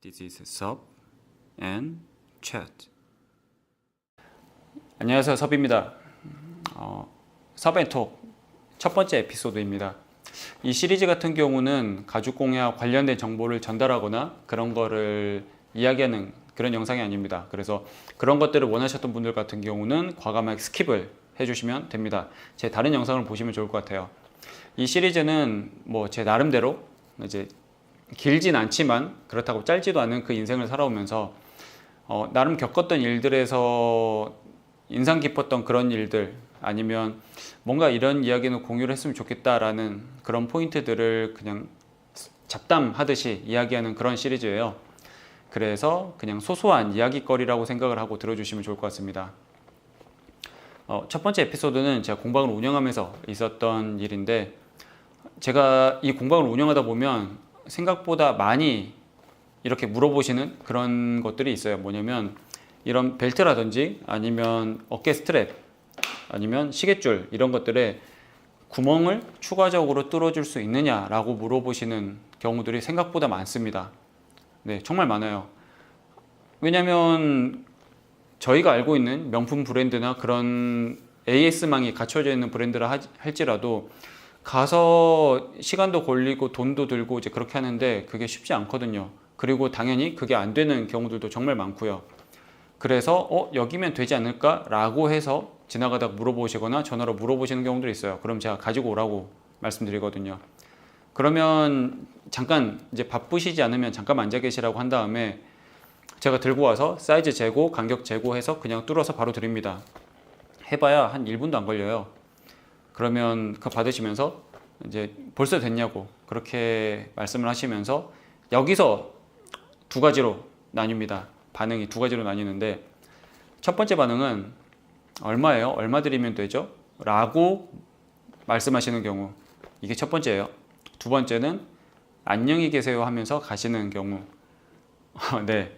This is Sub and Chat. 안녕하세요, 섭입니다. 섭앤톡 첫 번째 에피소드입니다. 이 시리즈 같은 경우는 가죽공예와 관련된 정보를 전달하거나 그런 거를 이야기하는 그런 영상이 아닙니다. 그래서 그런 것들을 원하셨던 분들 같은 경우는 과감하게 스킵을 해주시면 됩니다. 제 다른 영상을 보시면 좋을 것 같아요. 이 시리즈는 뭐 제 나름대로 이제 길진 않지만 그렇다고 짧지도 않은 그 인생을 살아오면서 나름 겪었던 일들에서 인상 깊었던 그런 일들, 아니면 뭔가 이런 이야기는 공유를 했으면 좋겠다라는 그런 포인트들을 그냥 잡담하듯이 이야기하는 그런 시리즈예요. 그래서 그냥 소소한 이야기거리라고 생각을 하고 들어주시면 좋을 것 같습니다. 첫 번째 에피소드는 제가 공방을 운영하면서 있었던 일인데, 제가 이 공방을 운영하다 보면 생각보다 많이 이렇게 물어보시는 그런 것들이 있어요. 뭐냐면 이런 벨트라든지 아니면 어깨 스트랩 아니면 시계줄, 이런 것들에 구멍을 추가적으로 뚫어줄 수 있느냐라고 물어보시는 경우들이 생각보다 많습니다. 네, 정말 많아요. 왜냐면 저희가 알고 있는 명품 브랜드나 그런 AS망이 갖춰져 있는 브랜드라 할지라도 가서 시간도 걸리고 돈도 들고 이제 그렇게 하는데 그게 쉽지 않거든요. 그리고 당연히 그게 안 되는 경우들도 정말 많고요. 그래서 여기면 되지 않을까 라고 해서 지나가다가 물어보시거나 전화로 물어보시는 경우들이 있어요. 그럼 제가 가지고 오라고 말씀드리거든요. 그러면 잠깐 이제 바쁘시지 않으면 잠깐 앉아 계시라고 한 다음에 제가 들고 와서 사이즈 재고, 간격 재고해서 그냥 뚫어서 바로 드립니다. 해봐야 한 1분도 안 걸려요. 그러면 그거 받으시면서 이제 벌써 됐냐고 그렇게 말씀을 하시면서 여기서 두 가지로 나뉩니다. 반응이 두 가지로 나뉘는데, 첫 번째 반응은 얼마예요? 얼마 드리면 되죠? 라고 말씀하시는 경우, 이게 첫 번째예요. 두 번째는 안녕히 계세요 하면서 가시는 경우. 네,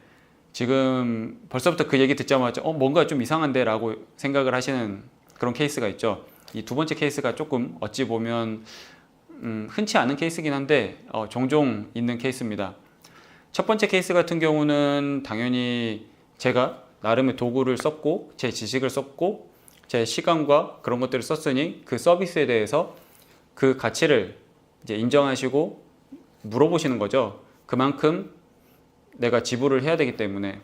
지금 벌써부터 그 얘기 듣자마자 뭔가 좀 이상한데 라고 생각을 하시는 그런 케이스가 있죠. 이 두 번째 케이스가 조금 어찌 보면 흔치 않은 케이스긴 한데 종종 있는 케이스입니다. 첫 번째 케이스 같은 경우는 당연히 제가 나름의 도구를 썼고 제 지식을 썼고 제 시간과 그런 것들을 썼으니 그 서비스에 대해서 그 가치를 이제 인정하시고 물어보시는 거죠. 그만큼 내가 지불을 해야 되기 때문에.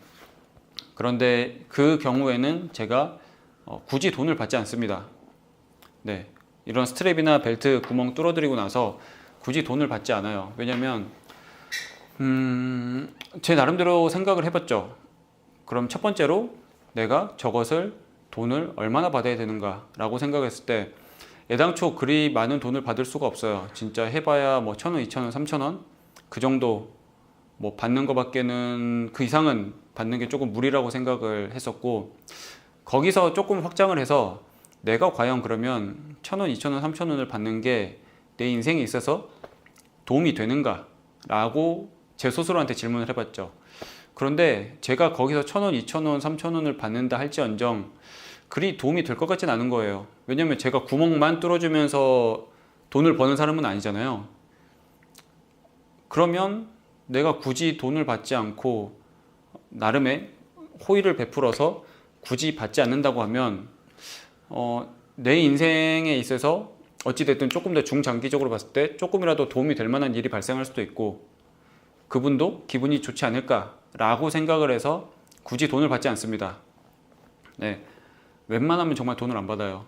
그런데 그 경우에는 제가 굳이 돈을 받지 않습니다. 네, 이런 스트랩이나 벨트 구멍 뚫어드리고 나서 굳이 돈을 받지 않아요. 왜냐면 제 나름대로 생각을 해봤죠. 그럼 첫 번째로 내가 저것을 돈을 얼마나 받아야 되는가 라고 생각했을 때 애당초 그리 많은 돈을 받을 수가 없어요. 진짜 해봐야 뭐 1,000원, 2,000원, 3,000원 그 정도 뭐 받는 것밖에는, 그 이상은 받는 게 조금 무리라고 생각을 했었고, 거기서 조금 확장을 해서 내가 과연 그러면 1,000원, 2,000원, 3,000원을 받는 게 내 인생에 있어서 도움이 되는가 라고 제 스스로한테 질문을 해봤죠. 그런데 제가 거기서 1,000원, 2,000원, 3,000원을 받는다 할지언정 그리 도움이 될 것 같진 않은 거예요. 왜냐면 제가 구멍만 뚫어주면서 돈을 버는 사람은 아니잖아요. 그러면 내가 굳이 돈을 받지 않고 나름의 호의를 베풀어서 굳이 받지 않는다고 하면 내 인생에 있어서 어찌됐든 조금 더 중장기적으로 봤을 때 조금이라도 도움이 될 만한 일이 발생할 수도 있고 그분도 기분이 좋지 않을까라고 생각을 해서 굳이 돈을 받지 않습니다. 네, 웬만하면 정말 돈을 안 받아요.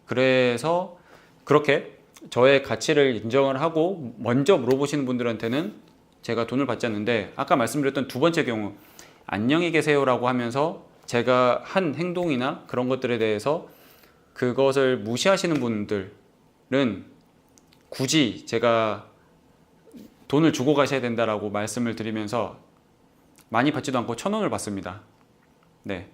그래서 그렇게 저의 가치를 인정을 하고 먼저 물어보시는 분들한테는 제가 돈을 받지 않는데, 아까 말씀드렸던 두 번째 경우 안녕히 계세요라고 하면서 제가 한 행동이나 그런 것들에 대해서 그것을 무시하시는 분들은 굳이 제가 돈을 주고 가셔야 된다라고 말씀을 드리면서 많이 받지도 않고 1,000원을 받습니다. 네,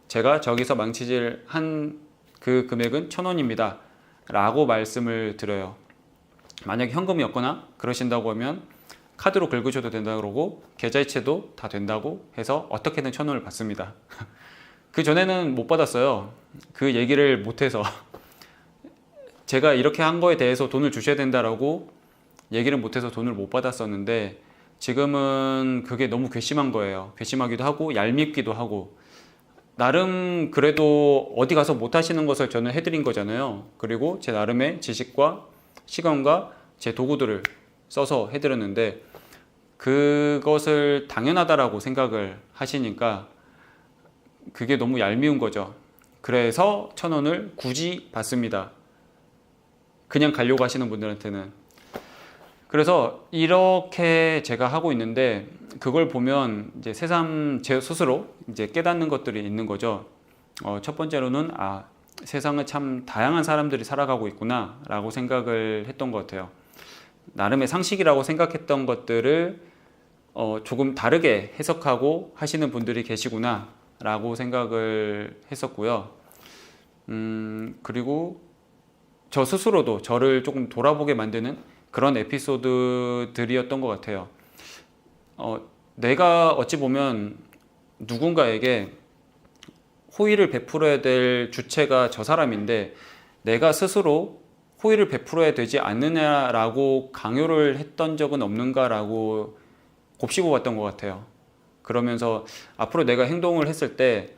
제가 저기서 망치질 한 그 금액은 1,000원입니다 라고 말씀을 드려요. 만약에 현금이었거나 그러신다고 하면 카드로 긁으셔도 된다고 그러고 계좌이체도 다 된다고 해서 어떻게든 1,000원을 받습니다. 그 전에는 못 받았어요. 그 얘기를 못해서 제가 이렇게 한 거에 대해서 돈을 주셔야 된다라고 얘기를 못해서 돈을 못 받았었는데, 지금은 그게 너무 괘씸한 거예요. 괘씸하기도 하고 얄밉기도 하고, 나름 그래도 어디 가서 못 하시는 것을 저는 해드린 거잖아요. 그리고 제 나름의 지식과 시간과 제 도구들을 써서 해드렸는데, 그것을 당연하다라고 생각을 하시니까 그게 너무 얄미운 거죠. 그래서 1,000원을 굳이 받습니다. 그냥 가려고 하시는 분들한테는. 그래서 이렇게 제가 하고 있는데, 그걸 보면 이제 새삼 제 스스로 이제 깨닫는 것들이 있는 거죠. 첫 번째로는 세상은 참 다양한 사람들이 살아가고 있구나 라고 생각을 했던 것 같아요. 나름의 상식이라고 생각했던 것들을 조금 다르게 해석하고 하시는 분들이 계시구나 라고 생각을 했었고요. 그리고 저 스스로도 저를 조금 돌아보게 만드는 그런 에피소드들이었던 것 같아요. 내가 어찌 보면 누군가에게 호의를 베풀어야 될 주체가 저 사람인데, 내가 스스로 호의를 베풀어야 되지 않느냐라고 강요를 했던 적은 없는가라고 곱씹어 봤던 것 같아요. 그러면서 앞으로 내가 행동을 했을 때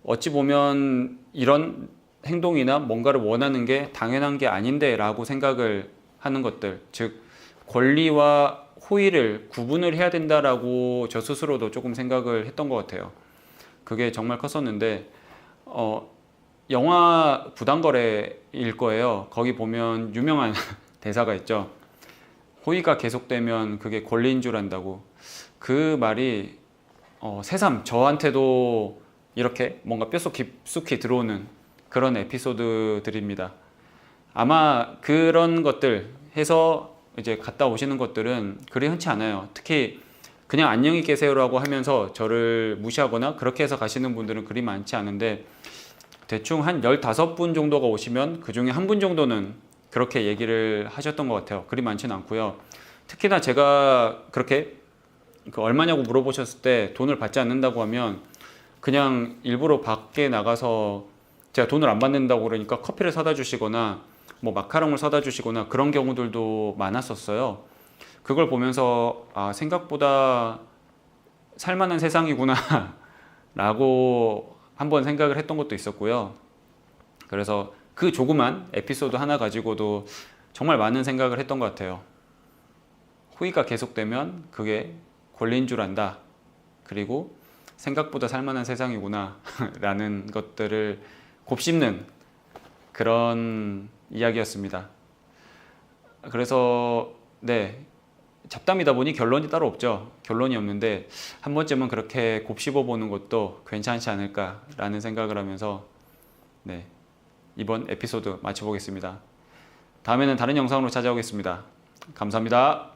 어찌 보면 이런 행동이나 뭔가를 원하는 게 당연한 게 아닌데 라고 생각을 하는 것들, 즉 권리와 호의를 구분을 해야 된다라고 저 스스로도 조금 생각을 했던 것 같아요. 그게 정말 컸었는데, 영화 부당거래일 거예요. 거기 보면 유명한 대사가 있죠. 호의가 계속되면 그게 권리인 줄 안다고. 그 말이 새삼 저한테도 이렇게 뭔가 뼛속 깊숙이 들어오는 그런 에피소드들입니다. 아마 그런 것들 해서 이제 갔다 오시는 것들은 그리 흔치 않아요. 특히 그냥 안녕히 계세요라고 하면서 저를 무시하거나 그렇게 해서 가시는 분들은 그리 많지 않은데, 대충 한 15분 정도가 오시면 그 중에 한 분 정도는 그렇게 얘기를 하셨던 것 같아요. 그리 많지는 않고요. 특히나 제가 그렇게 얼마냐고 물어보셨을 때 돈을 받지 않는다고 하면 그냥 일부러 밖에 나가서 제가 돈을 안 받는다고 그러니까 커피를 사다 주시거나 뭐 마카롱을 사다 주시거나 그런 경우들도 많았었어요. 그걸 보면서 생각보다 살만한 세상이구나 라고 한번 생각을 했던 것도 있었고요. 그래서 그 조그만 에피소드 하나 가지고도 정말 많은 생각을 했던 것 같아요. 호의가 계속되면 그게 권리인 줄 안다. 그리고 생각보다 살만한 세상이구나 라는 것들을 곱씹는 그런 이야기였습니다. 그래서 잡담이다 보니 결론이 따로 없죠. 결론이 없는데 한 번쯤은 그렇게 곱씹어 보는 것도 괜찮지 않을까라는 생각을 하면서 이번 에피소드 마쳐보겠습니다. 다음에는 다른 영상으로 찾아오겠습니다. 감사합니다.